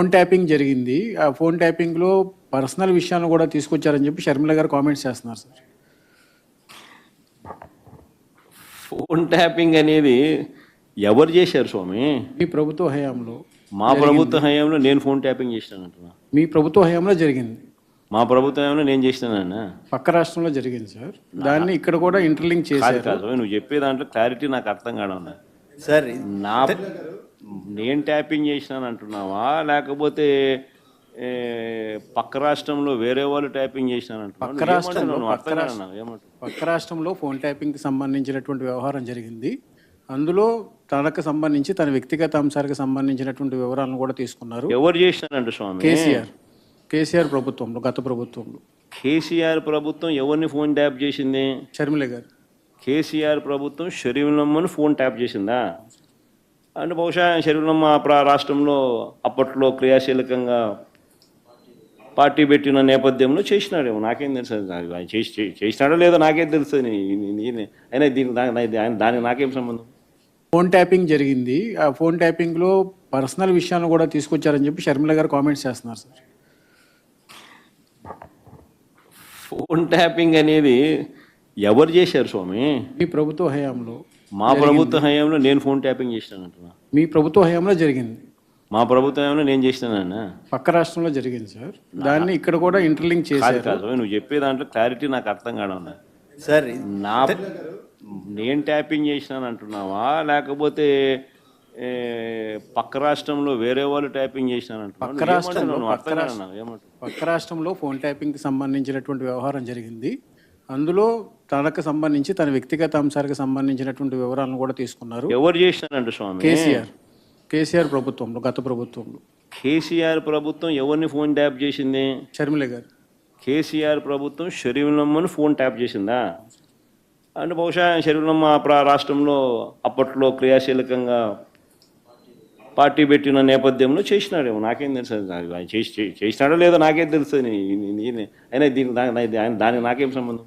Phone tapping జరిగింది. ఆ phone ట్యాపింగ్‌లో personal విషయాలను కూడా తీసుకొచ్చారని చెప్పి షర్మిల గారు కామెంట్స్ చేస్తున్నారు సార్. ఫోన్ ట్యాపింగ్ అనేది ఎవరు చేశారు స్వామి? మీ ప్రభుత్వ హయాంలో మా ప్రభుత్వ హయాంలో నేను ఫోన్ ట్యాపింగ్ చేసినానంటున్నా. మీ ప్రభుత్వ హయాంలో జరిగింది. మా ప్రభుత్వ హయాంలో నేను చేసినానన్నా. పక్క రాష్ట్రంలో జరిగింది సార్. దాన్ని ఇక్కడ కూడా ఇంటర్లింక్ కాదు చేశారు. కాదు నువ్వు చెప్పే దాంట్లో క్లారిటీ నాకు అర్థం కావడం సార్ నా నేను ట్యాపింగ్ చేసినాను అంటున్నావా లేకపోతే పక్క రాష్ట్రంలో వేరే వాళ్ళు ట్యాపింగ్ చేసినాను పక్క రాష్ట్రంలో అంటున్నావు? పక్క రాష్ట్రంలో ఫోన్ ట్యాపింగ్కి సంబంధించినటువంటి వ్యవహారం జరిగింది. అందులో తనకు సంబంధించి తన వ్యక్తిగత అంశాలకు సంబంధించినటువంటి వివరాలను కూడా తీసుకున్నారు. ఎవరు చేసినారంట స్వామి? కేసీఆర్ ప్రభుత్వంలో, గత ప్రభుత్వంలో. కేసీఆర్ ప్రభుత్వం ఎవరిని ఫోన్ ట్యాప్ చేసింది? షర్మిల గారు. కేసీఆర్ ప్రభుత్వం షరీఫ్లమ్మను ఫోన్ ట్యాప్ చేసిందా? అంటే బహుశా షరీఫ్లమ్మ రాష్ట్రంలో అప్పట్లో క్రియాశీలకంగా పార్టీ పెట్టిన నేపథ్యంలో చేసినాడేమో, నాకేం తెలుసు. ఆయన చేసినాడో లేదో నాకేం తెలుసు. అయినా దానికి నాకేం సంబంధం? ఫోన్ ట్యాపింగ్ జరిగింది. ఆ ఫోన్ ట్యాపింగ్లో పర్సనల్ విషయాలను కూడా తీసుకొచ్చారని చెప్పి షర్మిల గారు కామెంట్స్ చేస్తున్నారు సార్. ఫోన్ ట్యాపింగ్ అనేది ఎవరు చేశారు స్వామి? మీ ప్రభుత్వ హయాంలో మా ప్రభుత్వ హయాంలో నేను ఫోన్ ట్యాపింగ్ చేసినానంటున్నా. మీ ప్రభుత్వ హయాంలో జరిగింది. మా ప్రభుత్వ హయాంలో నేను చేసినానన్నా. పక్క రాష్ట్రంలో జరిగింది సార్. దాన్ని ఇక్కడ కూడా ఇంటర్లింక్ కాదు చేశారు. కాదు నువ్వు చెప్పే దాంట్లో క్లారిటీ నాకు అర్థం కావడం సార్ నా నేను ట్యాపింగ్ చేసినాను అంటున్నావా లేకపోతే పక్క రాష్ట్రంలో వేరే వాళ్ళు ట్యాపింగ్ చేసినాను పక్క రాష్ట్రంలో ఫోన్ ట్యాపింగ్కి సంబంధించినటువంటి వ్యవహారం జరిగింది. అందులో తనకు సంబంధించి తన వ్యక్తిగత అంశాలకు సంబంధించినటువంటి వివరాలను కూడా తీసుకున్నారు. ఎవరు చేసినారంట స్వామి? కేసీఆర్ ప్రభుత్వంలో, గత ప్రభుత్వంలో. కేసీఆర్ ప్రభుత్వం ఎవరిని ఫోన్ ట్యాప్ చేసింది? షర్మిల గారు. కేసీఆర్ ప్రభుత్వం షరీఫ్లమ్మను ఫోన్ ట్యాప్ చేసిందా? అంటే బహుశా షరీఫ్లమ్మ రాష్ట్రంలో అప్పట్లో క్రియాశీలకంగా పార్టీ పెట్టిన నేపథ్యంలో చేసినాడేమో, నాకేం తెలుసు. ఆయన చేసినాడో లేదో నాకేం తెలుసు. అయినా దానికి నాకేం సంబంధం?